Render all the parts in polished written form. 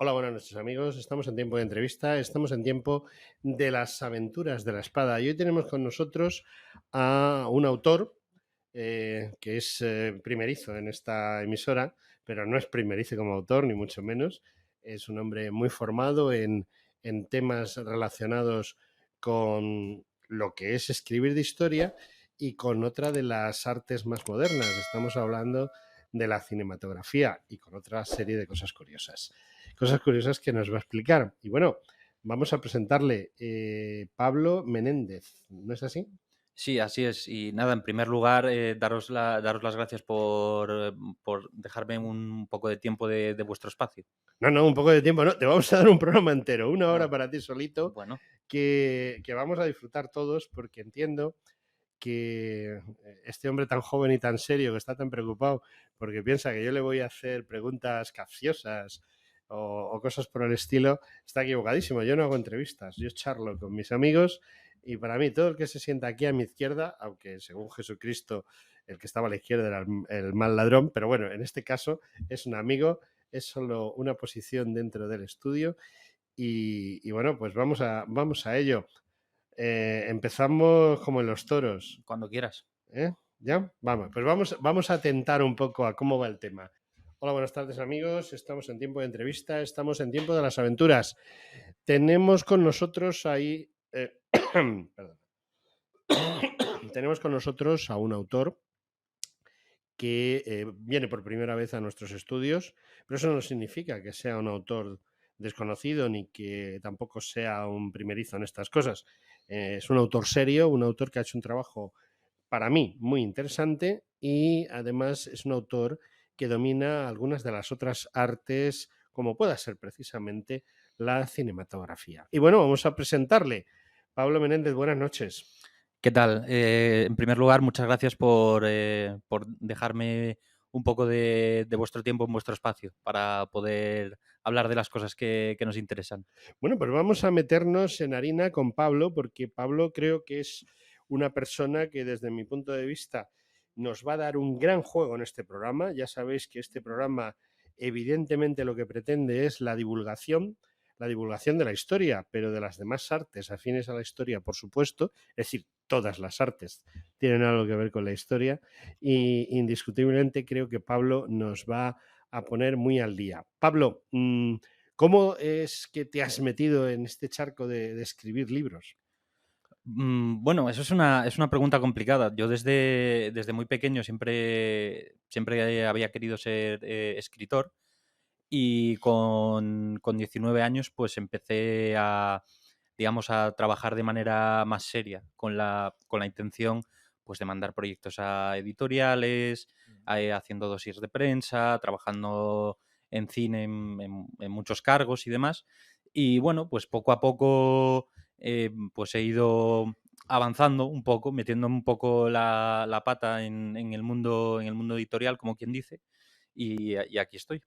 Hola, buenas noches amigos. Estamos en tiempo de entrevista, estamos en tiempo de las aventuras de la espada. Y hoy tenemos con nosotros a un autor que es primerizo en esta emisora, pero no es primerizo como autor, ni mucho menos. Es un hombre muy formado en temas relacionados con lo que es escribir de historia y con otra de las artes más modernas. Estamos hablando de la cinematografía y con otra serie de cosas curiosas. Cosas curiosas que nos va a explicar. Y bueno, vamos a presentarle Pablo Menéndez, ¿no es así? Sí, así es. Y nada, en primer lugar, daros las gracias por dejarme un poco de tiempo de vuestro espacio. No, no, un poco de tiempo, no, te vamos a dar un programa entero, una hora Ah, para ti solito, bueno, que vamos a disfrutar todos porque entiendo que este hombre tan joven y tan serio, que está tan preocupado porque piensa que yo le voy a hacer preguntas capciosas o cosas por el estilo, está equivocadísimo. Yo no hago entrevistas, yo charlo con mis amigos y para mí todo el que se sienta aquí a mi izquierda, aunque según Jesucristo el que estaba a la izquierda era el mal ladrón, pero bueno, en este caso es un amigo, es solo una posición dentro del estudio y bueno, pues vamos a ello. Empezamos como en los toros. cuando quieras. ¿Ya? Vamos, pues vamos a tentar un poco a cómo va el tema. Hola, buenas tardes amigos. Estamos en tiempo de entrevista, estamos en tiempo de las aventuras. Tenemos con nosotros ahí, perdón. Tenemos con nosotros a un autor que viene por primera vez a nuestros estudios, pero eso no significa que sea un autor desconocido ni que tampoco sea un primerizo en estas cosas. Es un autor serio, un autor que ha hecho un trabajo para mí muy interesante y además es un autor que domina algunas de las otras artes, como pueda ser precisamente la cinematografía. Y bueno, vamos a presentarle. Pablo Menéndez, buenas noches. ¿Qué tal? En primer lugar, muchas gracias por dejarme un poco de vuestro tiempo en vuestro espacio para poder hablar de las cosas que nos interesan. Bueno, pues vamos a meternos en harina con Pablo, porque Pablo creo que es una persona que desde mi punto de vista nos va a dar un gran juego en este programa. Ya sabéis que este programa evidentemente lo que pretende es la divulgación de la historia, pero de las demás artes afines a la historia, por supuesto, es decir, todas las artes tienen algo que ver con la historia y indiscutiblemente creo que Pablo nos va a poner muy al día. Pablo, ¿cómo es que te has metido en este charco de escribir libros? Bueno, eso es una pregunta complicada. Yo desde muy pequeño siempre había querido ser escritor. Y con 19 años, pues empecé digamos, a trabajar de manera más seria, con la intención, pues, de mandar proyectos a editoriales, haciendo dossiers de prensa, trabajando en cine en muchos cargos y demás. Y bueno, pues poco a poco, pues he ido avanzando un poco, metiendo un poco la pata en el mundo editorial, como quien dice, y aquí estoy.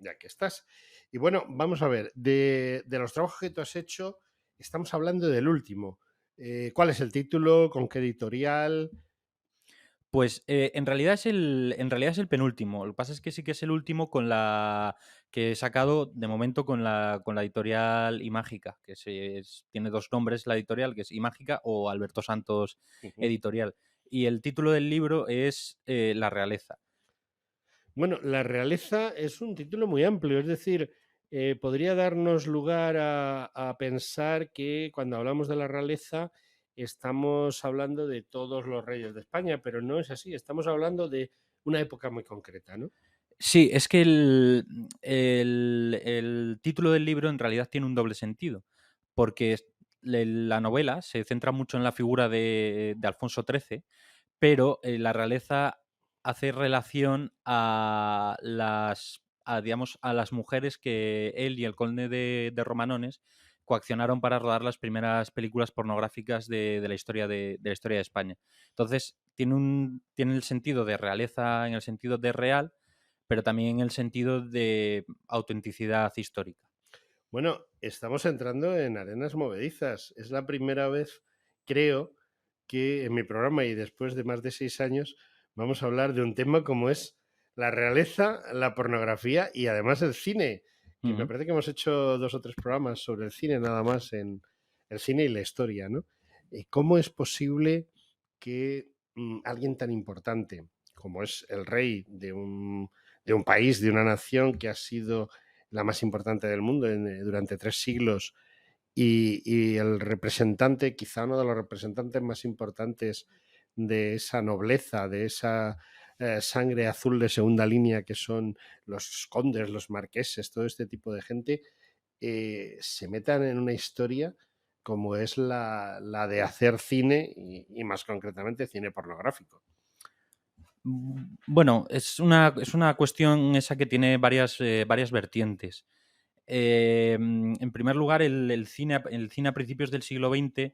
Ya que estás. Y bueno, vamos a ver, de los trabajos que tú has hecho, estamos hablando del último. ¿Cuál es el título? ¿Con qué editorial? Pues, en realidad es el penúltimo. Lo que pasa es que sí que es el último que he sacado de momento con la editorial Imágica, tiene 2 nombres la editorial, que es Imágica o Alberto Santos Ujú. Editorial. Y el título del libro es, La realeza. Bueno, la realeza es un título muy amplio, es decir, podría darnos lugar a pensar que cuando hablamos de la realeza estamos hablando de todos los reyes de España, pero no es así, estamos hablando de una época muy concreta, ¿no? Sí, es que el título del libro en realidad tiene un doble sentido, porque la novela se centra mucho en la figura de Alfonso XIII, pero la realeza hace relación digamos, a las mujeres que él y el conde de Romanones coaccionaron para rodar las primeras películas pornográficas de la historia de España. Entonces, tiene el sentido de realeza en el sentido de real, pero también en el sentido de autenticidad histórica. Bueno, estamos entrando en arenas movedizas. Es la primera vez, creo, que en mi programa y después de más de 6 años vamos a hablar de un tema como es la realeza, la pornografía y además el cine, que me Ujú. parece que hemos hecho 2 o 3 programas sobre el cine nada más, en el cine y la historia, ¿no? ¿Cómo es posible que, alguien tan importante como es el rey de un país, de una nación que ha sido la más importante del mundo durante 3 siglos, y el representante, quizá uno de los representantes más importantes de esa nobleza, de esa sangre azul de segunda línea que son los condes, los marqueses, todo este tipo de gente, se metan en una historia como es la de hacer cine y más concretamente cine pornográfico? Bueno, es una cuestión esa que tiene varias vertientes. En primer lugar, el cine a principios del siglo XX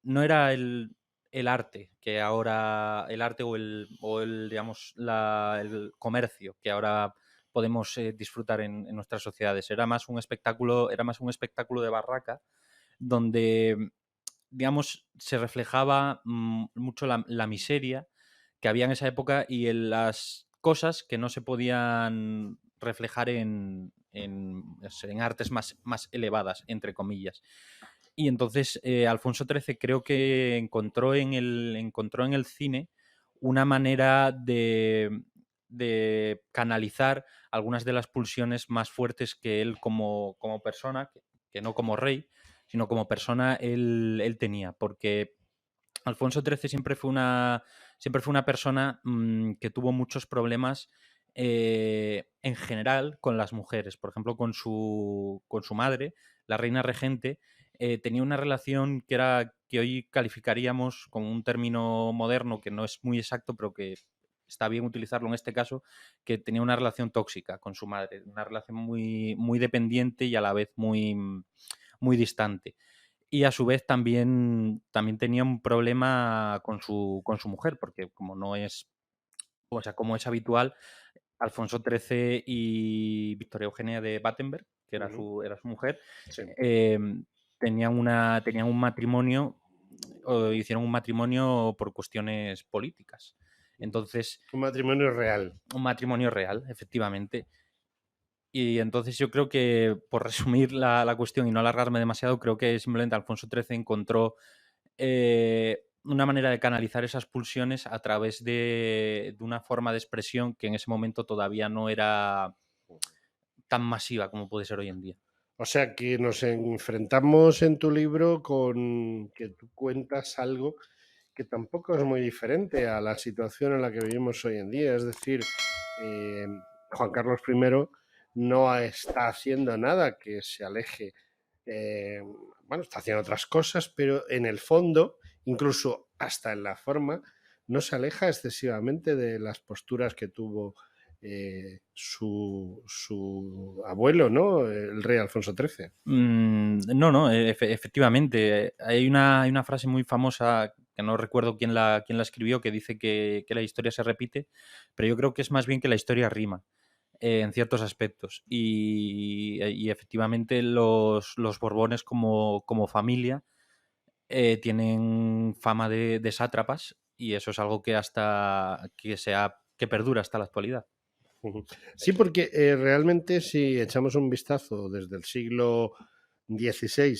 no era el arte que ahora, el arte digamos, el comercio que ahora podemos disfrutar en nuestras sociedades. Era más un espectáculo de barraca donde, digamos, se reflejaba mucho la miseria que había en esa época y en las cosas que no se podían reflejar en artes más elevadas, entre comillas. Y entonces Alfonso XIII creo que encontró en el cine una manera de canalizar algunas de las pulsiones más fuertes que él como persona, que no como rey, sino como persona, él tenía. Porque Alfonso XIII siempre fue una persona que tuvo muchos problemas en general con las mujeres. Por ejemplo, con su madre, la reina regente, tenía una relación que hoy calificaríamos con un término moderno que no es muy exacto, pero que está bien utilizarlo en este caso, que tenía una relación tóxica con su madre, una relación muy dependiente y a la vez muy distante. Y a su vez también tenía un problema con su mujer, porque como es habitual, Alfonso XIII y Victoria Eugenia de Battenberg, que Ujú. era su mujer, Sí. tenían un matrimonio, o hicieron un matrimonio por cuestiones políticas. Entonces, Un matrimonio real. un matrimonio real, efectivamente. Y entonces yo creo que, por resumir la cuestión y no alargarme demasiado, creo que simplemente Alfonso XIII encontró una manera de canalizar esas pulsiones a través de una forma de expresión que en ese momento todavía no era tan masiva como puede ser hoy en día. O sea que nos enfrentamos en tu libro con que tú cuentas algo que tampoco es muy diferente a la situación en la que vivimos hoy en día. Es decir, eh, Juan Carlos I no está haciendo nada que se aleje. eh, bueno, está haciendo otras cosas, pero en el fondo, incluso hasta en la forma, no se aleja excesivamente de las posturas que tuvo su abuelo, ¿no? El rey Alfonso XIII. No, no, efectivamente. Hay una frase muy famosa que no recuerdo quién la escribió, que dice que la historia se repite, pero yo creo que es más bien que la historia rima en ciertos aspectos. Y efectivamente los Borbones como familia tienen fama de sátrapas y eso es algo que perdura hasta la actualidad. Sí, porque realmente si echamos un vistazo desde el siglo XVI,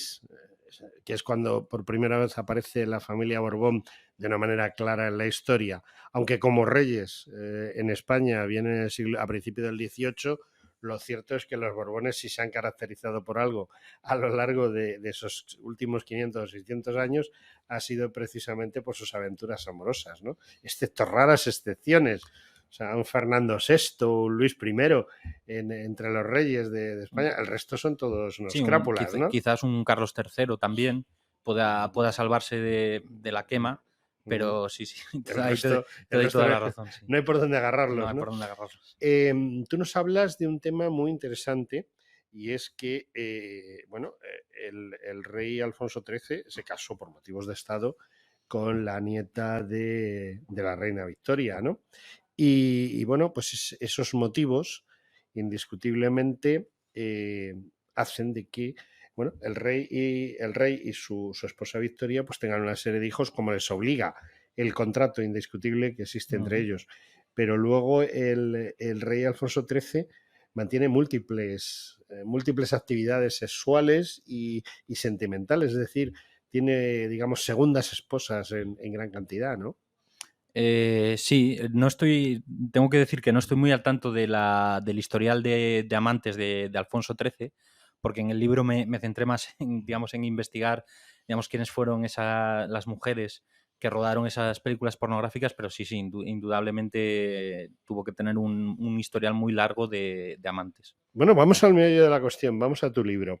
que es cuando por primera vez aparece la familia Borbón de una manera clara en la historia, aunque como reyes en España vienen a principios del XVIII, lo cierto es que los Borbones sí se han caracterizado por algo a lo largo de esos últimos 500 o 600 años, ha sido precisamente por sus aventuras amorosas, ¿no? Excepto raras excepciones. O sea, un Fernando VI, un Luis I, entre los reyes de España, el resto son todos unos Sí, crápulas, ¿no? quizás un Carlos III también pueda salvarse de la quema, Mm. pero sí, sí, El ahí resto, te el doy resto toda no, la razón, sí. no hay por dónde No agarrarlos, hay ¿no? por dónde agarrarlos. Tú nos hablas de un tema muy interesante y es que, bueno, el rey Alfonso XIII se casó por motivos de Estado con la nieta de la reina Victoria, ¿no? Y bueno, pues esos motivos indiscutiblemente hacen de que bueno, el rey y su esposa Victoria pues tengan una serie de hijos como les obliga el contrato indiscutible que existe entre Ujú. ellos. Pero luego el rey Alfonso XIII mantiene múltiples actividades sexuales y sentimentales, es decir, tiene, digamos, segundas esposas en gran cantidad, ¿no? Sí, tengo que decir que no estoy muy al tanto del historial de amantes de Alfonso XIII, porque en el libro me centré más en, digamos, en investigar, digamos, quiénes fueron las mujeres que rodaron esas películas pornográficas, pero sí, indudablemente tuvo que tener un historial muy largo de amantes. Bueno, vamos al meollo de la cuestión, vamos a tu libro.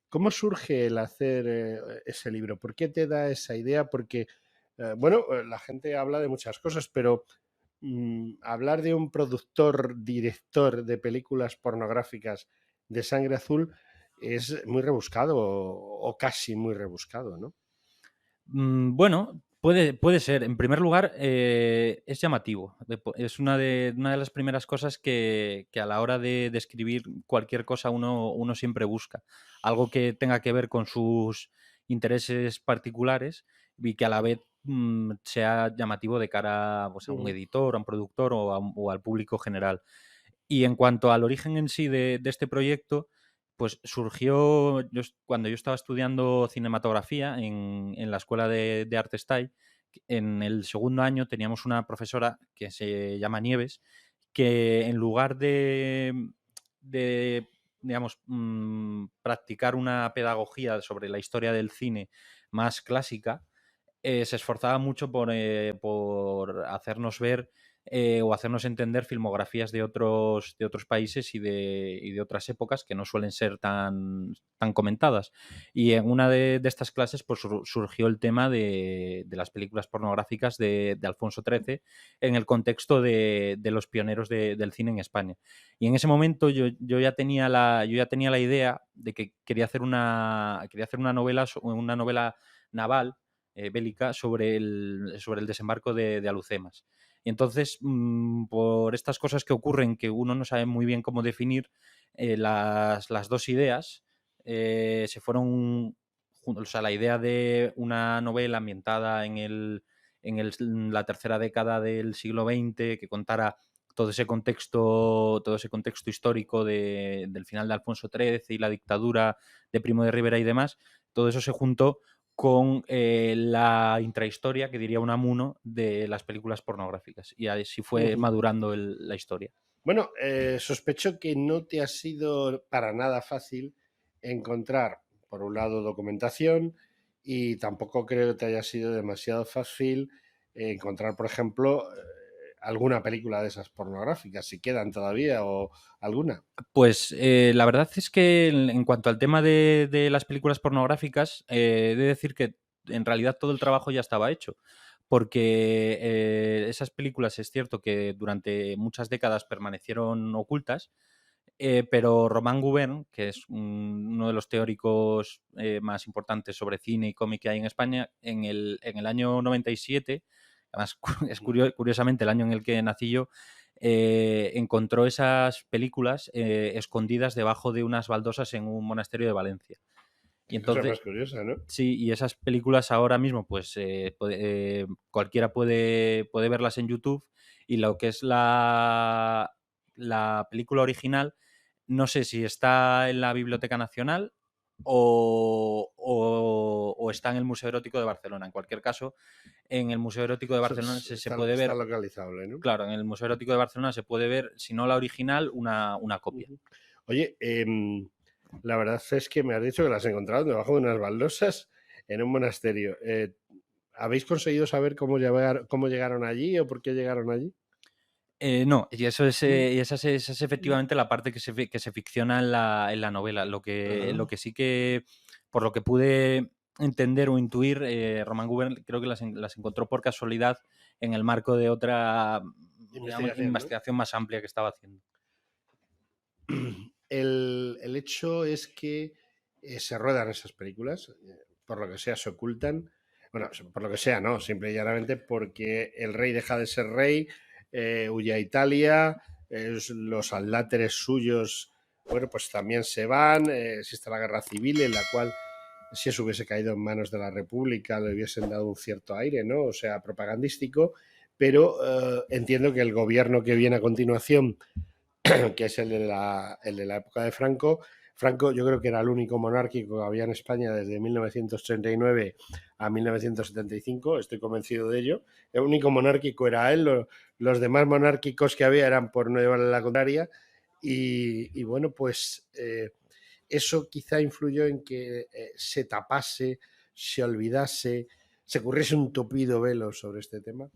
¿Cómo surge el hacer ese libro? ¿Por qué te da esa idea? Porque, la gente habla de muchas cosas, pero hablar de un productor, director de películas pornográficas de sangre azul es muy rebuscado o casi muy rebuscado, ¿no? Bueno, puede ser. En primer lugar, es llamativo. Es una de las primeras cosas que a la hora de escribir cualquier cosa uno siempre busca. Algo que tenga que ver con sus intereses particulares y que a la vez sea llamativo de cara, pues, a un Ujú. editor, a un productor o al público general. Y en cuanto al origen en sí de este proyecto, pues surgió cuando yo estaba estudiando cinematografía en la escuela de Artestai. En el segundo año teníamos una profesora que se llama Nieves, que en lugar de digamos, practicar una pedagogía sobre la historia del cine más clásica, se esforzaba mucho por hacernos ver o hacernos entender filmografías de otros países y de otras épocas que no suelen ser tan comentadas. Y en una de estas clases pues, surgió el tema de las películas pornográficas de Alfonso XIII en el contexto de los pioneros del cine en España. Y en ese momento yo ya tenía yo ya tenía la idea de que quería hacer una novela naval, bélica sobre el desembarco de Alucemas. Y entonces, por estas cosas que ocurren que uno no sabe muy bien cómo definir, las dos ideas se fueron, o sea, la idea de una novela ambientada en la tercera década del siglo XX que contara todo ese contexto histórico del final de Alfonso XIII y la dictadura de Primo de Rivera y demás, todo eso se juntó con la intrahistoria, que diría Unamuno, de las películas pornográficas. Y así fue Ujú. madurando la historia. Bueno, sospecho que no te ha sido para nada fácil encontrar, por un lado, documentación y tampoco creo que te haya sido demasiado fácil encontrar, por ejemplo, alguna película de esas pornográficas, si quedan todavía o alguna. Pues la verdad es que en cuanto al tema de las películas pornográficas, he de decir que en realidad todo el trabajo ya estaba hecho, porque esas películas es cierto que durante muchas décadas permanecieron ocultas, pero Romain Gubern, que es uno de los teóricos más importantes sobre cine y cómic que hay en España, en el año 97, además es curiosamente el año en el que nací yo, encontró esas películas escondidas debajo de unas baldosas en un monasterio de Valencia. Y Qué cosa entonces, más curiosa, ¿no? sí, y esas películas ahora mismo, pues cualquiera puede verlas en YouTube, y lo que es la película original, no sé si está en la Biblioteca Nacional o está en el Museo Erótico de Barcelona. En cualquier caso, en el Museo Erótico de Barcelona se puede Está ver, localizable, ¿no? claro, en el Museo Erótico de Barcelona se puede ver, si no la original, una copia. Ujú. Oye, la verdad es que me has dicho que las has encontrado debajo de unas baldosas en un monasterio. ¿Habéis conseguido saber cómo llegaron allí o por qué llegaron allí? No, y eso es, Mm. esa es efectivamente la parte que se ficciona en la novela. Lo Ah, que sí que, por lo que pude entender o intuir, Román Gubern creo que las encontró por casualidad en el marco de otra, digamos, investigación, ¿no? investigación más amplia que estaba haciendo. El hecho es que se ruedan esas películas, por lo que sea, se ocultan. Bueno, por lo que sea, no, simple y llanamente porque el rey deja de ser rey, huye a Italia, los adláteres suyos, bueno, pues también se van, existe la guerra civil en la cual si eso hubiese caído en manos de la República le hubiesen dado un cierto aire, ¿no? O sea, propagandístico, pero entiendo que el gobierno que viene a continuación que es el de la época de Franco. Franco yo creo que era el único monárquico que había en España desde 1939 a 1975, estoy convencido de ello. El único monárquico era él, los demás monárquicos que había eran por no llevarle la contraria. Y bueno, pues eso quizá influyó en que se tapase, se olvidase, se corriese un tupido velo sobre este tema.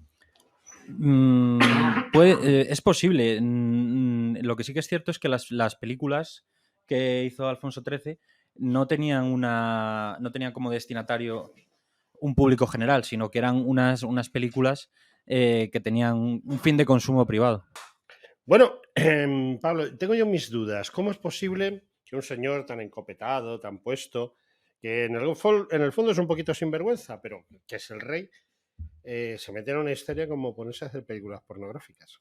Es posible. Lo que sí que es cierto es que las películas que hizo Alfonso XIII no tenían no tenían como destinatario un público general, sino que eran unas películas que tenían un fin de consumo privado. Bueno, Pablo, tengo yo mis dudas. ¿Cómo es posible que un señor tan encopetado, tan puesto, que en el fondo es un poquito sinvergüenza, pero que es el rey, se mete en una historia como ponerse a hacer películas pornográficas?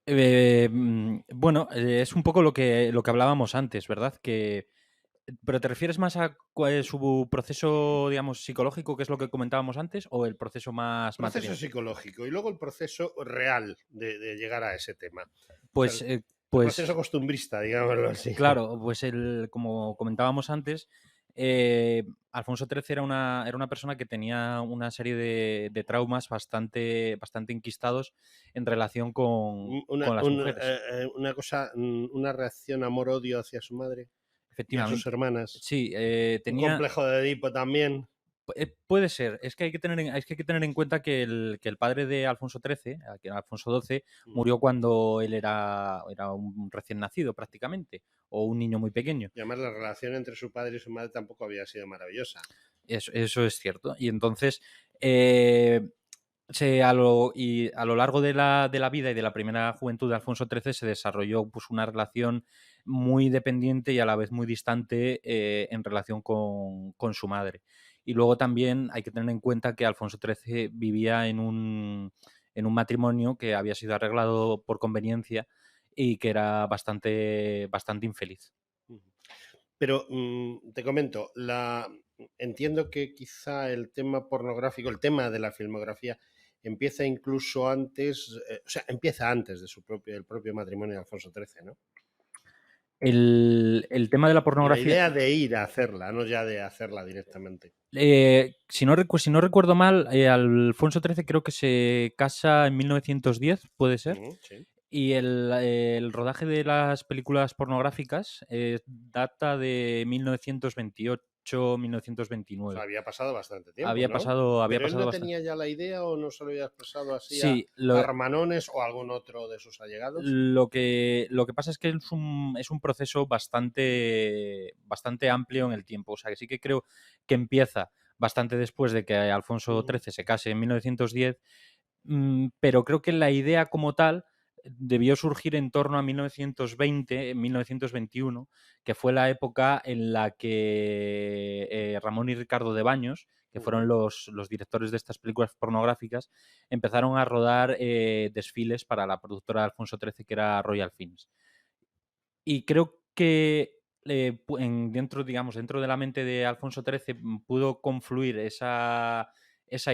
Bueno, es un poco lo que hablábamos antes, ¿verdad? Pero ¿te refieres más a su proceso, digamos, psicológico, que es lo que comentábamos antes, o el proceso más Proceso material? psicológico y luego el proceso real de llegar a ese tema. O sea, Pues, el proceso pues costumbrista, digámoslo así. claro, pues como comentábamos antes, Alfonso XIII era una persona que tenía una serie de traumas bastante enquistados en relación con las mujeres. Una cosa, una reacción amor-odio hacia su madre y a sus Efectivamente. hermanas. Sí, Un tenía. complejo de Edipo también. Puede ser. Es que hay que tener en cuenta que el padre de Alfonso XIII, que era Alfonso XII, murió cuando él era un recién nacido prácticamente, o un niño muy pequeño. Y además la relación entre su padre y su madre tampoco había sido maravillosa. Eso es cierto. Y entonces, a lo largo de la vida y de la primera juventud de Alfonso XIII se desarrolló pues, una relación muy dependiente y a la vez muy distante en relación con su madre. Y luego también hay que tener en cuenta que Alfonso XIII vivía en un matrimonio que había sido arreglado por conveniencia y que era bastante infeliz. Pero te comento, entiendo que quizá el tema pornográfico, el tema de la filmografía, empieza incluso antes, o sea, empieza antes de el propio matrimonio de Alfonso XIII, ¿no? El tema de la La pornografía, idea de ir a hacerla, no ya de hacerla directamente. si no recuerdo mal, Alfonso XIII creo que se casa en 1910, puede ser. Sí. Y el rodaje de las películas pornográficas data de 1928, O sea, 1929. había pasado bastante tiempo, ¿no? Había ¿Pero él pasado no bastante. tenía ya la idea o no se lo había expresado así Sí, a Armanones o a algún otro de sus allegados? lo que pasa es que es un proceso bastante amplio en el tiempo. O sea, que sí que creo que empieza bastante después de que Alfonso XIII se case en 1910, pero creo que la idea como tal debió surgir en torno a 1920, 1921, que fue la época en la que Ramón y Ricardo de Baños, que fueron los directores de estas películas pornográficas, empezaron a rodar desfiles para la productora de Alfonso XIII, que era Royal Films. Y creo que digamos, dentro de la mente de Alfonso XIII pudo confluir esa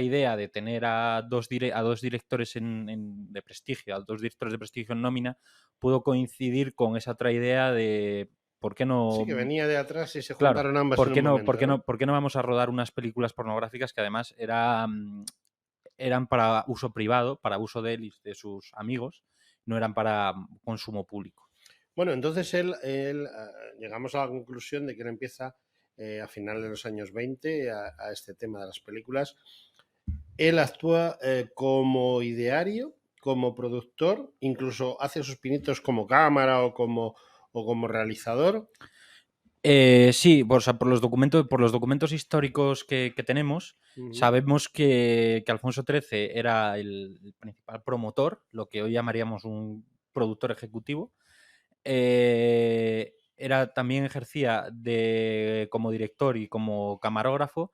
idea de tener a dos directores de prestigio, a dos directores de prestigio en nómina, pudo coincidir con esa otra idea de por qué Sí, no. que venía de atrás y se Claro, juntaron ambas en un momento, ¿no? por qué no vamos a rodar unas películas pornográficas que además eran para uso privado, para uso de él y de sus amigos, no eran para consumo público? Bueno, entonces llegamos a la conclusión de que él empieza a finales de los años 20 a este tema de las películas. Él actúa como ideario, como productor, incluso hace sus pinitos como cámara o como realizador. Sí, o sea, por los documentos históricos que tenemos, sabemos que Alfonso XIII era el principal promotor, lo que hoy llamaríamos un productor ejecutivo. También ejercía como director y como camarógrafo,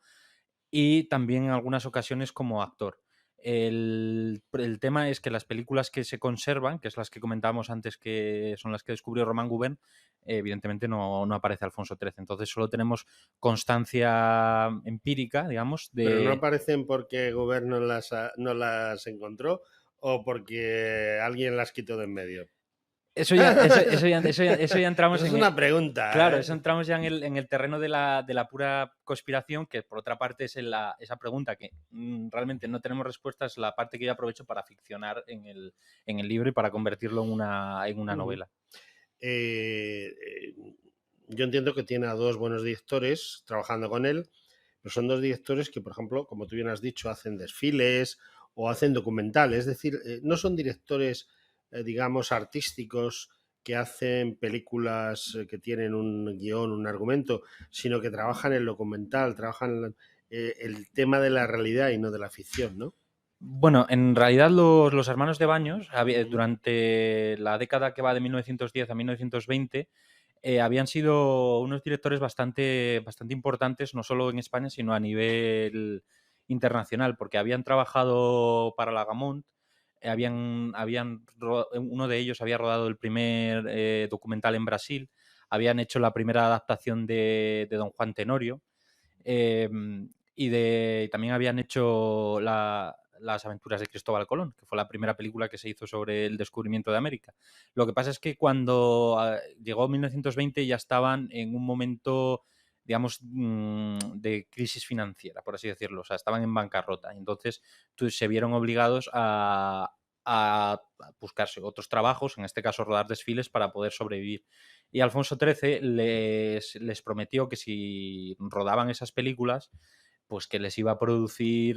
y también en algunas ocasiones como actor. El tema es que las películas que se conservan, que es las que comentábamos antes, que son las que descubrió Román Gubern, evidentemente no aparece Alfonso XIII. Entonces solo tenemos constancia empírica, digamos, Pero no de. aparecen porque el gobierno no las encontró o porque alguien las quitó de en medio. eso ya entramos Eso es en una pregunta, claro, ¿eh? eso entramos ya en el terreno de la pura conspiración, que por otra parte es esa pregunta que realmente no tenemos respuesta, es la parte que yo aprovecho para ficcionar en el libro y para convertirlo en una Ujú. novela. Eh, eh, yo entiendo que tiene a dos buenos directores trabajando con él, pero son dos directores que, por ejemplo, como tú bien has dicho, hacen desfiles o hacen documentales. Es decir, no son directores, digamos, artísticos que hacen películas que tienen un guión, un argumento, sino que trabajan el documental, trabajan el tema de la realidad y no de la ficción, ¿no? Bueno, en realidad los hermanos de Baños, durante la década que va de 1910 a 1920, habían sido unos directores bastante importantes, no solo en España, sino a nivel internacional, porque habían trabajado para la Gaumont, uno de ellos había rodado el primer documental en Brasil, habían hecho la primera adaptación de Don Juan Tenorio, eh, y también habían hecho las aventuras de Cristóbal Colón, que fue la primera película que se hizo sobre el descubrimiento de América. Lo que pasa es que cuando llegó 1920 ya estaban en un momento, digamos, de crisis financiera, por así decirlo, o sea, estaban en bancarrota. Entonces se vieron obligados a buscarse otros trabajos, en este caso rodar desfiles, para poder sobrevivir. Y Alfonso XIII les prometió que si rodaban esas películas, pues que les iba a producir,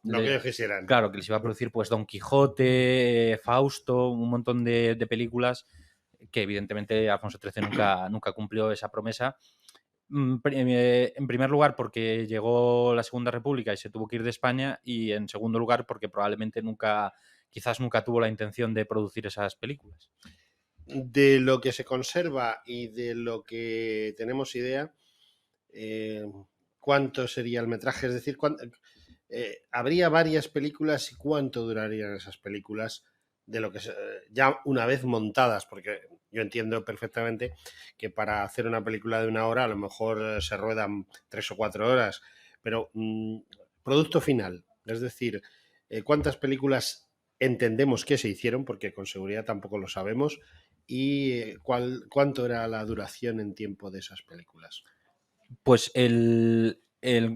Lo que ellos quisieran. claro, que les iba a producir pues Don Quijote, Fausto, un montón de películas que evidentemente Alfonso XIII nunca cumplió esa promesa. En primer lugar porque llegó la Segunda República y se tuvo que ir de España, y en segundo lugar porque probablemente quizás nunca tuvo la intención de producir esas películas. De lo que se conserva y de lo que tenemos idea, eh, ¿cuánto sería el metraje? Es decir, habría varias películas y cuánto durarían esas películas de lo que ya una vez montadas, porque yo entiendo perfectamente que para hacer una película de 1 hora a lo mejor se ruedan 3 o 4 horas, pero producto final, es decir, cuántas películas entendemos que se hicieron, porque con seguridad tampoco lo sabemos, y cuánto era la duración en tiempo de esas películas. Pues en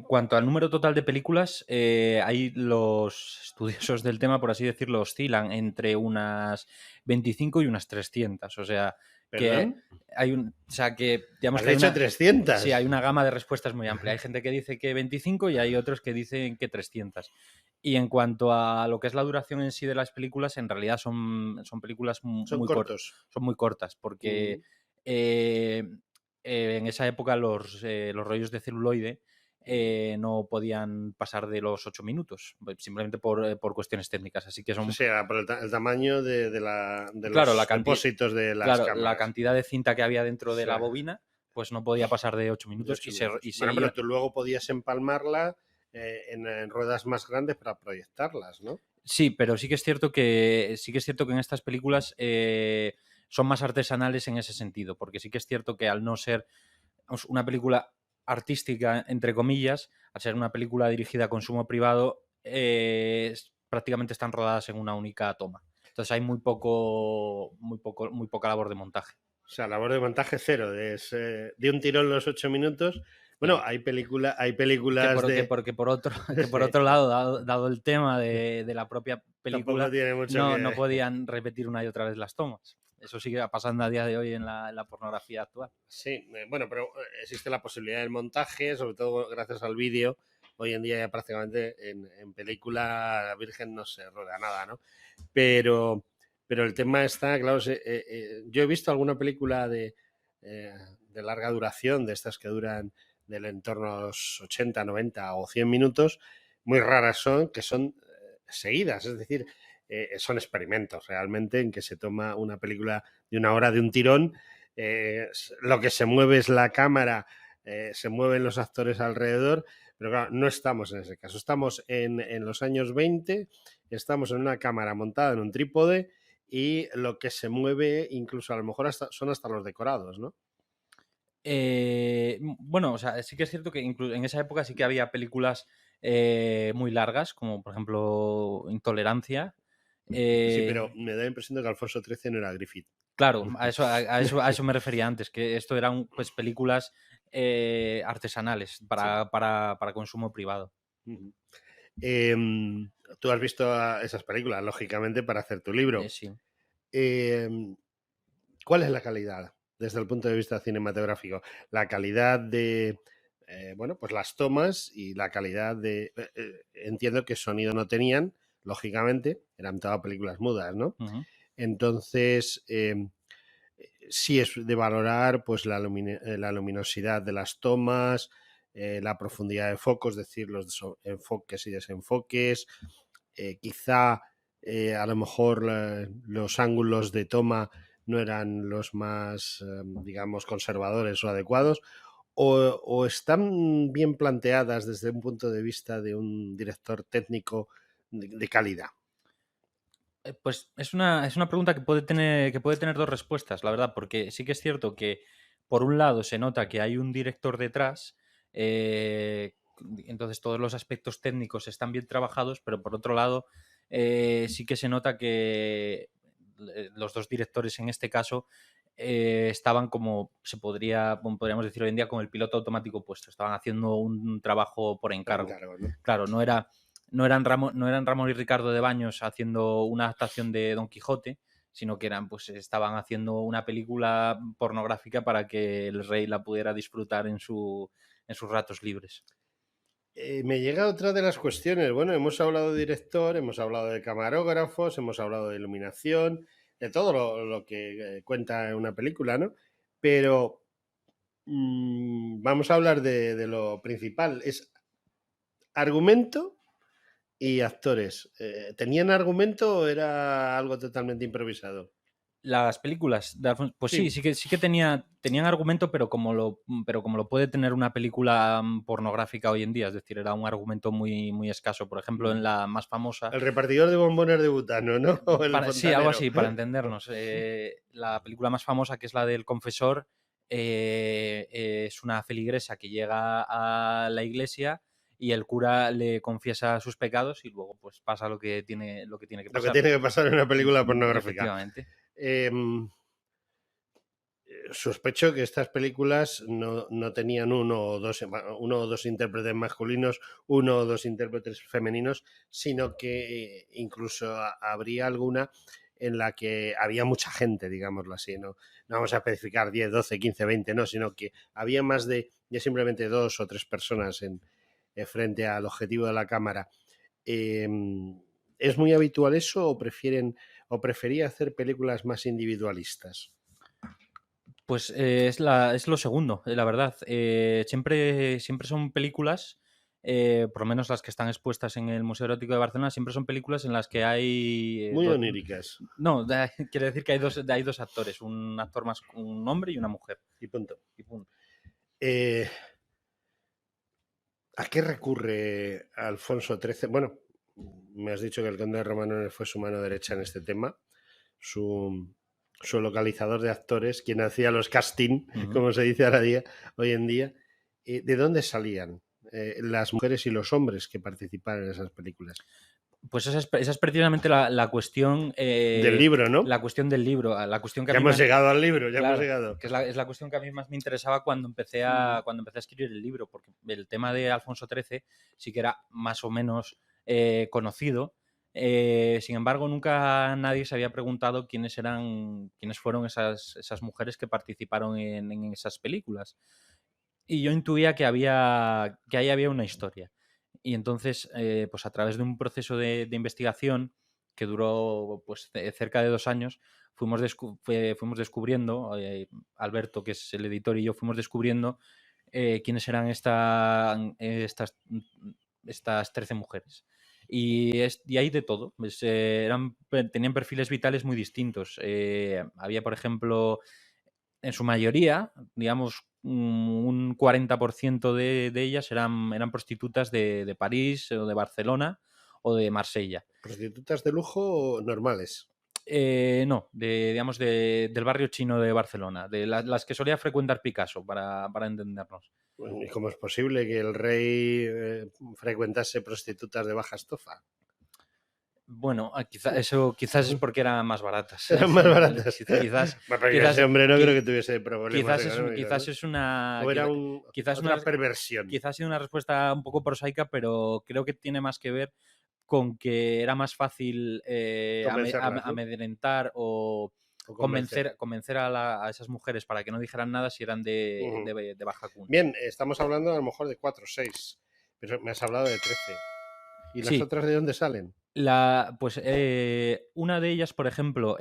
cuanto al número total de películas, ahí los estudiosos del tema, por así decirlo, oscilan entre unas 25 y unas 300. O sea, ¿Perdón? que que digamos Has que hay dicho 300. sí, hay una gama de respuestas muy amplia. Hay gente que dice que 25 y hay otros que dicen que 300. Y en cuanto a lo que es la duración en sí de las películas, en realidad son películas Son cortos. son muy cortas, porque eh, en esa época los rollos de celuloide no podían pasar de los 8 minutos, simplemente por cuestiones técnicas. Así que O son, sea, por el tamaño de claro, los depósitos de las la cámaras. cantidad de cinta que había dentro O de la sea, bobina, pues no podía pasar de 8 de minutos y 8 se, minutos. y se Bueno, pero iba. tú luego podías empalmarla en ruedas más grandes para proyectarlas, ¿no? Sí, pero sí que es cierto que en estas películas son más artesanales en ese sentido, porque sí que es cierto que al no ser, vamos, una película artística, entre comillas, al ser una película dirigida a consumo privado, prácticamente están rodadas en una única toma. Entonces hay muy poca labor de montaje. O sea, labor de montaje cero. De un tirón los 8 minutos. Bueno, Sí. hay Que películas por, que, de... por, que por otro, que por otro lado, dado el tema de la propia Tampoco película, tiene mucho no que... podían repetir una y otra vez las tomas. Eso sigue pasando a día de hoy en la pornografía actual. Sí, bueno, pero existe la posibilidad del montaje, sobre todo gracias al vídeo. Hoy en día ya prácticamente en película virgen no se rueda nada, ¿no? Pero, pero el tema está, claro, yo he visto alguna película de larga duración, de estas que duran del entorno a los 80, 90 o 100 minutos, muy raras son, que son seguidas, es decir, son experimentos realmente en que se toma una película de 1 hora de un tirón, lo que se mueve es la cámara, se mueven los actores alrededor, pero claro, no estamos en ese caso, estamos en los años 20, estamos en una cámara montada en un trípode y lo que se mueve, incluso a lo mejor son hasta los decorados, ¿no? Bueno, o sea, sí que es cierto que en esa época sí que había películas muy largas, como por ejemplo Intolerancia. Sí, eh, pero me da la impresión de que Alfonso XIII no era Griffith. Claro, a eso me refería antes, que esto eran pues películas artesanales Sí. para consumo privado. Ujú. Tú has visto esas películas, lógicamente, para hacer tu libro. Sí. Em, ¿Cuál es la calidad desde el punto de vista cinematográfico? La calidad de, bueno, pues las tomas y la calidad de... entiendo que sonido no tenían, lógicamente, eran todas películas mudas, ¿no? Ujú. Entonces, sí es de valorar pues la luminosidad de las tomas, la profundidad de focos, es decir, los enfoques y desenfoques, quizá a lo mejor los ángulos de toma no eran los más, digamos, conservadores o adecuados, o están bien planteadas desde un punto de vista de un director técnico de calidad. Pues es una pregunta que puede tener dos respuestas, la verdad, porque sí que es cierto que, por un lado, se nota que hay un director detrás, eh, entonces todos los aspectos técnicos están bien trabajados, pero por otro lado, sí que se nota que los dos directores en este caso estaban como, podríamos decir hoy en día, con el piloto automático puesto, estaban haciendo un trabajo por Por encargo. encargo, ¿no? Claro, no eran Ramón y Ricardo de Baños haciendo una adaptación de Don Quijote, sino que pues estaban haciendo una película pornográfica para que el rey la pudiera disfrutar en sus ratos libres. Me llega otra de las cuestiones. Bueno, hemos hablado de director, hemos hablado de camarógrafos, hemos hablado de iluminación, de todo lo que cuenta en una película, ¿no? Pero vamos a hablar de lo principal. Es argumento y actores. ¿Tenían argumento o era algo totalmente improvisado? Las películas de Alfonso, pues Sí. sí que tenían argumento, pero como lo puede tener una película pornográfica hoy en día, es decir, era un argumento muy escaso. Por ejemplo, en la más famosa, El repartidor de bombones de butano, ¿no? O el sí, algo fontanero. así, para entendernos. La película más famosa, que es la del confesor, es una feligresa que llega a la iglesia y el cura le confiesa sus pecados y luego pues pasa lo que tiene que Lo que pasar. tiene que pasar en una película pornográfica. Efectivamente. Em, Sospecho que estas películas no tenían uno o dos intérpretes masculinos, uno o dos intérpretes femeninos, sino que incluso habría alguna en la que había mucha gente, digámoslo así, ¿no? No vamos a especificar 10, 12, 15, 20, no, sino que había más de simplemente dos o tres personas frente al objetivo de la cámara. Eh, ¿Es muy habitual eso o prefería hacer películas más individualistas? Pues es lo segundo, la verdad. Siempre son películas, por lo menos las que están expuestas en el Museo Erótico de Barcelona, siempre son películas en las que hay... Muy oníricas. no, quiere decir que hay dos actores, un hombre y una mujer. Y punto. Y punto. Eh, ¿A qué recurre Alfonso XIII? Bueno, me has dicho que el conde de Romanones fue su mano derecha en este tema, su localizador de actores, quien hacía los casting, Ujú. como se dice hoy en día. ¿De dónde salían las mujeres y los hombres que participaban en esas películas? Pues esa es precisamente la cuestión, Del libro, ¿no? la cuestión del libro, la cuestión que a Ya mí hemos más... llegado al libro, ya hemos Claro, llegado. que es la cuestión que a mí más me interesaba cuando empecé a escribir el libro, porque el tema de Alfonso XIII sí que era más o menos conocido. Sin embargo, nunca nadie se había preguntado quiénes fueron esas mujeres que participaron en esas películas. Y yo intuía que ahí había una historia. Y entonces, pues a través de un proceso de investigación que duró pues cerca de 2 años, fuimos descubriendo, Alberto, que es el editor, y yo fuimos descubriendo quiénes eran estas 13 mujeres. Y hay de todo. Tenían perfiles vitales muy distintos. Había, por ejemplo, en su mayoría, digamos, un 40% de ellas eran prostitutas de París o de Barcelona o de Marsella. ¿Prostitutas de lujo normales? No, digamos, del barrio chino de Barcelona, de las que solía frecuentar Picasso, para entendernos. ¿Y cómo es posible que el rey frecuentase prostitutas de baja estofa? Bueno, quizás es porque eran más baratas. Eran más baratas. Quizás, Bueno, pero quizás, ese hombre no qui- creo que tuviese problemas quizás es, un- económicos, quizás ¿no? es una, O era quizá- quizás otra una, perversión. quizás ha sido una respuesta un poco prosaica, pero creo que tiene más que ver con que era más fácil Convencerlas, ¿no? amedrentar o O convencer. convencer a esas mujeres para que no dijeran nada si eran Ujú. de baja cuna. Bien, estamos hablando a lo mejor de 4 o 6, pero me has hablado de 13. ¿Y las Sí, otras de dónde salen? pues una de ellas, por ejemplo,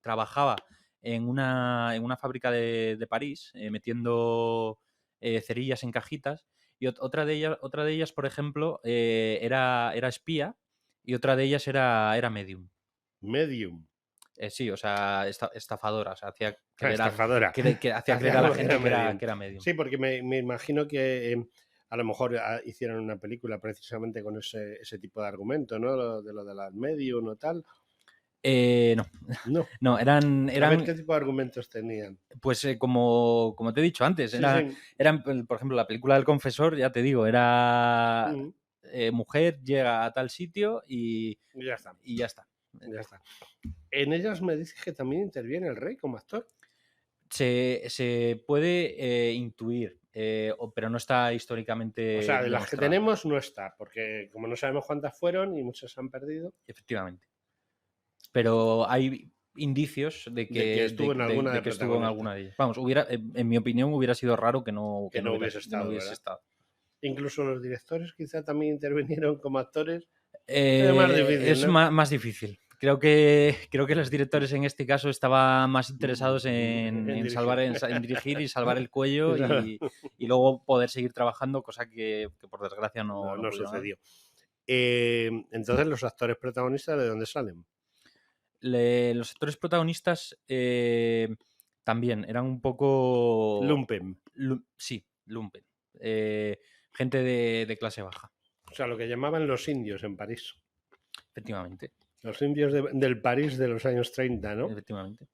trabajaba en una fábrica de París, metiendo cerillas en cajitas, y otra de ellas, por ejemplo, era espía, y otra de ellas era medium. Medium. Sí, o sea, estafadora, o sea, hacía creer Estafadora. hacía creer Hacía a la como que gente era medium. que era medium. Sí, porque me imagino que a lo mejor hicieron una película precisamente con ese tipo de argumento, ¿no? Lo de las medium o tal. No, No. no, A ver qué tipo de argumentos tenían. pues como te he dicho antes, Sí, sí. eran, por ejemplo, la película del confesor, ya te digo, era Mm, mujer llega a tal sitio y ya está. y ya está. Ya está. En ellas me dices que también interviene el rey como actor. Se puede intuir, pero no está históricamente O sea, de las que demostrado. tenemos no está, porque como no sabemos cuántas fueron y muchas se han perdido. Efectivamente. Pero hay indicios De que estuvo en alguna de que estuvo en protagonista. alguna de ellas. Vamos, en mi opinión hubiera sido raro que no hubiese estado, hubiese ¿verdad? estado. Incluso los directores quizá también intervinieron como actores. Es más difícil, Es ¿no? más difícil. Creo que los directores en este caso estaban más interesados En en dirigir. en dirigir y salvar el cuello y luego poder seguir trabajando, cosa que por desgracia no No pudieron hacer. sucedió. Entonces, los actores protagonistas, ¿de dónde salen? Los actores protagonistas también eran un poco... Lumpen. Sí, lumpen. Gente de clase baja. O sea, lo que llamaban los indios en París. Efectivamente. Los indios del París de los años 30, ¿no? Efectivamente.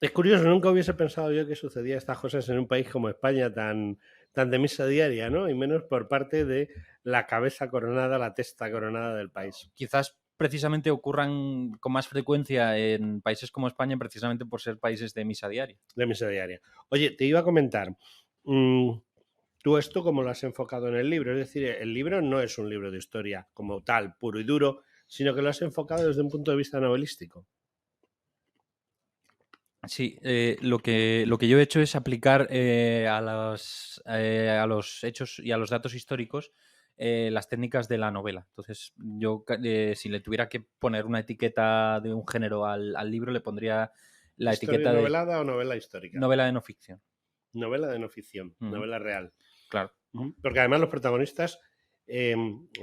Es curioso, nunca hubiese pensado yo que sucedía estas cosas en un país como España tan de misa diaria, ¿no? Y menos por parte de la cabeza coronada, la testa coronada del país. Quizás precisamente ocurran con más frecuencia en países como España, precisamente por ser países de misa diaria. De misa diaria. Oye, te iba a comentar, ¿tú esto cómo lo has enfocado en el libro? Es decir, el libro no es un libro de historia como tal, puro y duro, sino que lo has enfocado desde un punto de vista novelístico. Sí, lo que yo he hecho es aplicar a los hechos y a los datos históricos las técnicas de la novela. Entonces, yo si le tuviera que poner una etiqueta de un género al libro, le pondría la ¿Historia etiqueta de novelada o novela histórica? novela de no ficción. Novela de no ficción, novela real. Claro. Porque además los protagonistas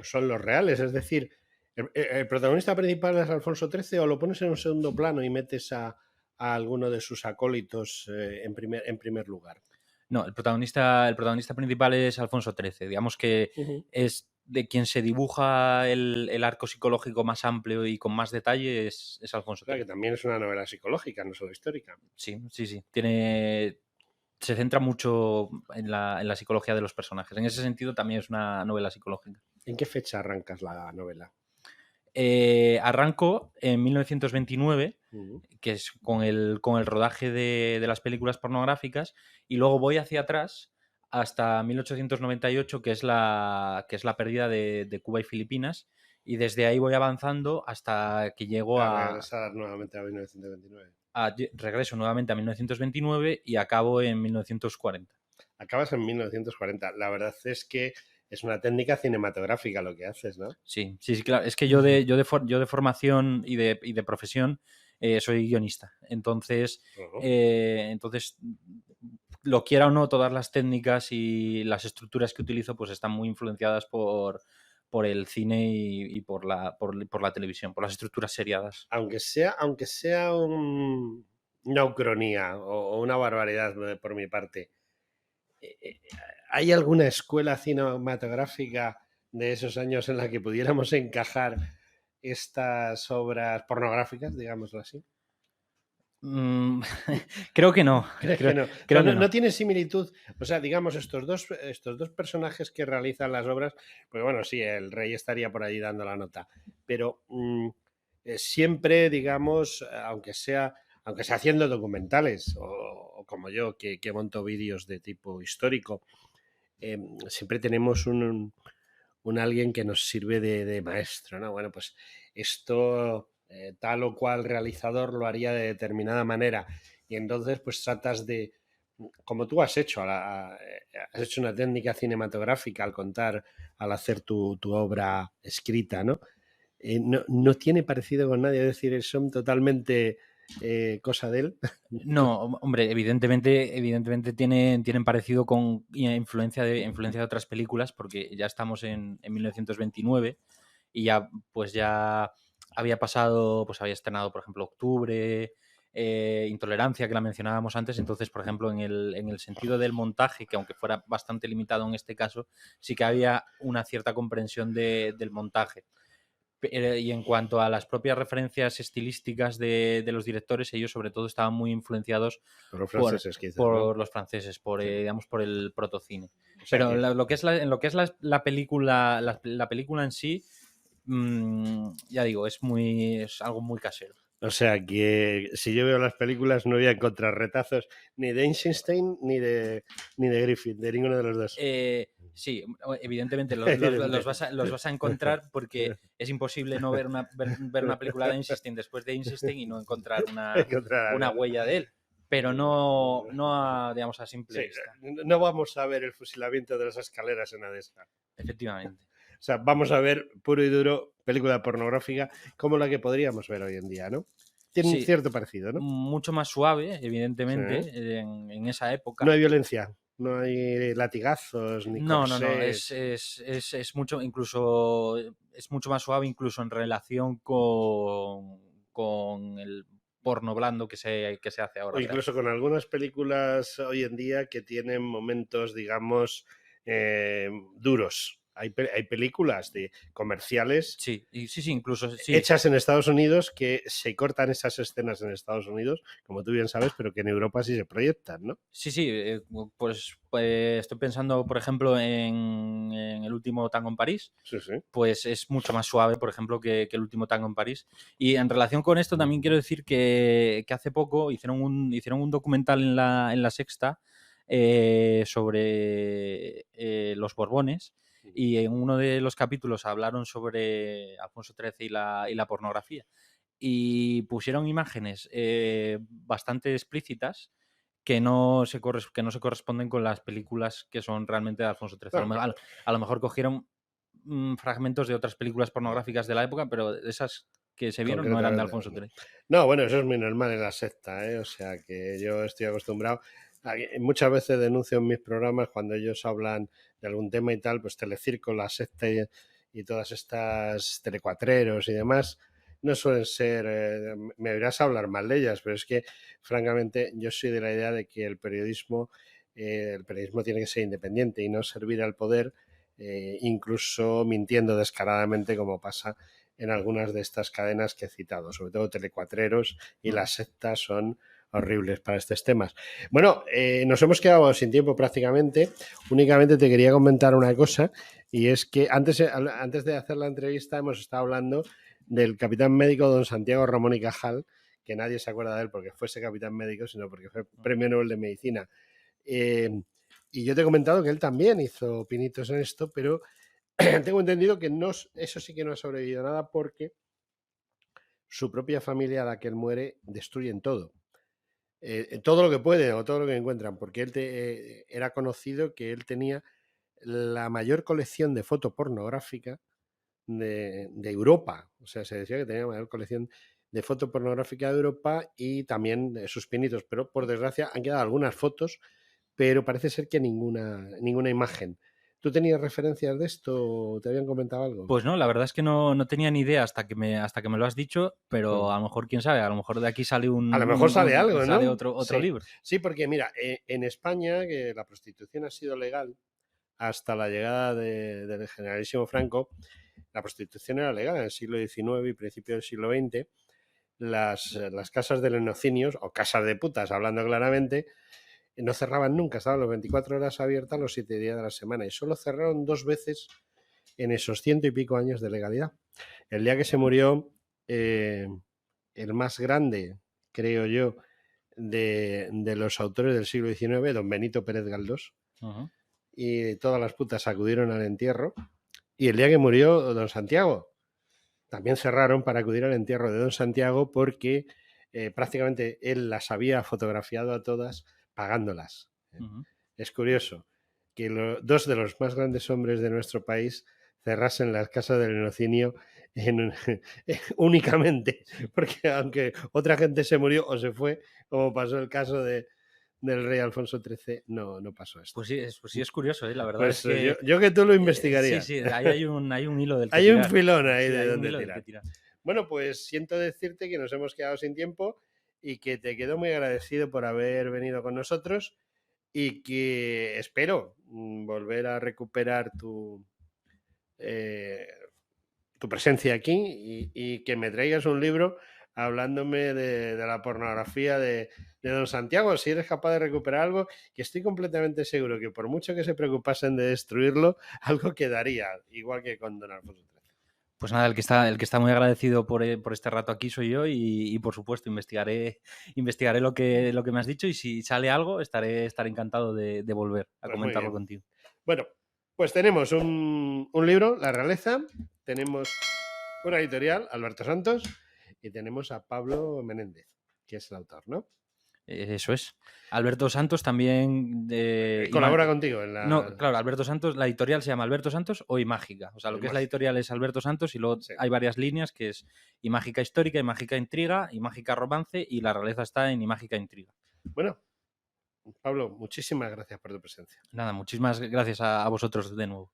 son los reales, es decir, el protagonista principal es Alfonso XIII o lo pones en un segundo plano y metes a alguno de sus acólitos en primer lugar. No, el protagonista principal es Alfonso XIII. Digamos que es de quien se dibuja el arco psicológico más amplio y con más detalle es Alfonso XIII. Que también es una novela psicológica, no solo histórica. Sí. Se centra mucho en la psicología de los personajes. En ese sentido también es una novela psicológica. ¿En qué fecha arrancas la novela? Arranco en 1929, que es con el rodaje de las películas pornográficas, y luego voy hacia atrás hasta 1898, que es la pérdida de Cuba y Filipinas, y desde ahí voy avanzando hasta que llego regresar nuevamente a 1929. Regreso nuevamente a 1929 y acabo en 1940. Acabas en 1940. La verdad es que es una técnica cinematográfica lo que haces, ¿no? Sí, claro. Es que yo de formación y de profesión soy guionista. Entonces, lo quiera o no, todas las técnicas y las estructuras que utilizo pues están muy influenciadas por el cine y por la televisión, por las estructuras seriadas. Aunque sea una ucronía o una barbaridad por mi parte, ¿hay alguna escuela cinematográfica de esos años en la que pudiéramos encajar estas obras pornográficas, digámoslo así? Mm, creo que no. ¿Crees que Creo, no? O sea, creo que no no. tiene similitud. O sea, digamos, estos dos personajes que realizan las obras, pues bueno, sí, el rey estaría por allí dando la nota, pero siempre, digamos, aunque sea haciendo documentales o como yo, que monto vídeos de tipo histórico, siempre tenemos un alguien que nos sirve de maestro, ¿no? Bueno, pues esto tal o cual realizador lo haría de determinada manera y entonces pues tratas de, como tú has hecho, has hecho una técnica cinematográfica al contar, al hacer tu obra escrita, ¿no? No tiene parecido con nadie, es decir, son totalmente cosa de él. No, hombre, evidentemente tienen parecido con influencia de otras películas, porque ya estamos en 1929 y ya había pasado, pues había estrenado, por ejemplo, Octubre, Intolerancia, que la mencionábamos antes. Entonces, por ejemplo, en el sentido del montaje, que aunque fuera bastante limitado en este caso, sí que había una cierta comprensión del montaje. Y en cuanto a las propias referencias estilísticas de los directores, ellos sobre todo estaban muy influenciados Por los por, franceses quizás, ¿no? por los franceses, Sí. digamos, por el protocine. O sea Pero que en lo que es la película, la película en sí, ya digo, es algo muy casero. O sea que si yo veo las películas no voy a encontrar retazos ni de Einstein ni de Griffith, de ninguno de los dos. Sí, evidentemente Evidente. los vas a encontrar, porque es imposible no ver una película de Einstein después de Einstein y no encontrar Encontrar una algo, ¿no? huella de él, pero no digamos, a simple Sí, vista. no vamos a ver el fusilamiento de las escaleras en Adesca. Efectivamente. O sea, vamos a ver puro y duro película pornográfica como la que podríamos ver hoy en día, ¿no? Tiene un Sí, cierto parecido, ¿no? mucho más suave, Sí. evidentemente, en esa No época. hay violencia, no hay latigazos ni No, corsés. es mucho, incluso, es mucho más suave, incluso en relación con el porno blando que se hace O ahora, ¿verdad? incluso con algunas películas hoy en día que tienen momentos, digamos, duros. Hay películas de comerciales Sí, sí, incluso, sí. hechas en Estados Unidos que se cortan esas escenas en Estados Unidos, como tú bien sabes, pero que en Europa sí se proyectan, ¿no? Sí, sí, pues estoy pensando, por ejemplo, en el último Tango en París. Sí, sí. Pues es mucho más suave, por ejemplo, que el último Tango en París. Y en relación con esto también quiero decir que hace poco hicieron un documental en la Sexta, sobre los Borbones, y en uno de los capítulos hablaron sobre Alfonso XIII y la pornografía. Y pusieron imágenes bastante explícitas que no se corresponden con las películas que son realmente de Alfonso XIII. Bueno, A lo mejor cogieron fragmentos de otras películas pornográficas de la época, pero esas que se vieron no eran de concretamente. Alfonso XIII. No, bueno, eso es muy normal en la secta, ¿eh? O sea que yo estoy acostumbrado. Muchas veces denuncio en mis programas cuando ellos hablan de algún tema y tal, pues Telecirco, la secta y todas estas telecuatreros y demás, no suelen ser, me oirás hablar mal de ellas, pero es que francamente yo soy de la idea de que el periodismo tiene que ser independiente y no servir al poder, incluso mintiendo descaradamente como pasa en algunas de estas cadenas que he citado, sobre todo telecuatreros y Mm. las sectas son horribles para estos temas. Bueno, nos hemos quedado sin tiempo prácticamente. Únicamente te quería comentar una cosa y es que antes de hacer la entrevista hemos estado hablando del capitán médico don Santiago Ramón y Cajal, que nadie se acuerda de él porque fuese capitán médico, sino porque fue premio Nobel de Medicina. Eh, y yo te he comentado que él también hizo pinitos en esto, pero tengo entendido que no, eso sí que no ha sobrevivido nada porque su propia familia a la que él muere destruyen todo. Todo lo que pueden o todo lo que encuentran, porque él era conocido que él tenía la mayor colección de foto pornográfica de Europa. O sea, se decía que tenía la mayor colección de foto pornográfica de Europa y también sus pinitos, pero por desgracia han quedado algunas fotos, pero parece ser que ninguna imagen. ¿Tú tenías referencias de esto? ¿Te habían comentado algo? Pues no, la verdad es que no tenía ni idea hasta que me lo has dicho, pero Hmm. a lo mejor, quién sabe, a lo mejor de aquí sale A lo mejor sale algo, sale ¿no? otro Sí, libro. sí, porque mira, en España, que la prostitución ha sido legal hasta la llegada del generalísimo Franco, la prostitución era legal en el siglo XIX y principio del siglo XX. las casas de lenocinios, o casas de putas, hablando claramente, no cerraban nunca, estaban las 24 horas abiertas los 7 días de la semana y solo cerraron 2 veces en esos 100 y pico años de legalidad. El día que se murió el más grande, creo yo, de los autores del siglo XIX, don Benito Pérez Galdós, y todas las putas acudieron al entierro, y el día que murió don Santiago, también cerraron para acudir al entierro de don Santiago porque prácticamente él las había fotografiado a todas pagándolas. Es curioso que dos de los más grandes hombres de nuestro país cerrasen las casas del lenocinio únicamente, porque aunque otra gente se murió o se fue, como pasó el caso del rey Alfonso XIII, no pasó esto. Pues sí, es curioso, la verdad Pues es que... yo que tú lo investigaría. Sí, ahí hay un hilo del que hay tirar. Un filón ahí Sí, de hay un donde hilo del tirar. que tirar. Bueno, pues siento decirte que nos hemos quedado sin tiempo y que te quedo muy agradecido por haber venido con nosotros y que espero volver a recuperar tu presencia aquí y que me traigas un libro hablándome de la pornografía de don Santiago, si eres capaz de recuperar algo, que estoy completamente seguro que por mucho que se preocupasen de destruirlo, algo quedaría, igual que con don Alfonso XIII. Pues nada, el que está muy agradecido por este rato aquí soy yo y por supuesto investigaré lo que me has dicho y si sale algo estaré encantado de volver a comentarlo contigo. Bueno, pues tenemos un libro, La Realeza, tenemos una editorial, Alberto Santos, y tenemos a Pablo Menéndez, que es el autor, ¿no? Eso es. Alberto Santos también... colabora contigo en la... No, claro, Alberto Santos, la editorial se llama Alberto Santos o Imágica. O sea, lo que es la editorial es Alberto Santos y luego hay varias líneas que es Imágica Histórica, Imágica Intriga, Imágica Romance y La Realeza está en Imágica Intriga. Bueno, Pablo, muchísimas gracias por tu presencia. Nada, muchísimas gracias a vosotros de nuevo.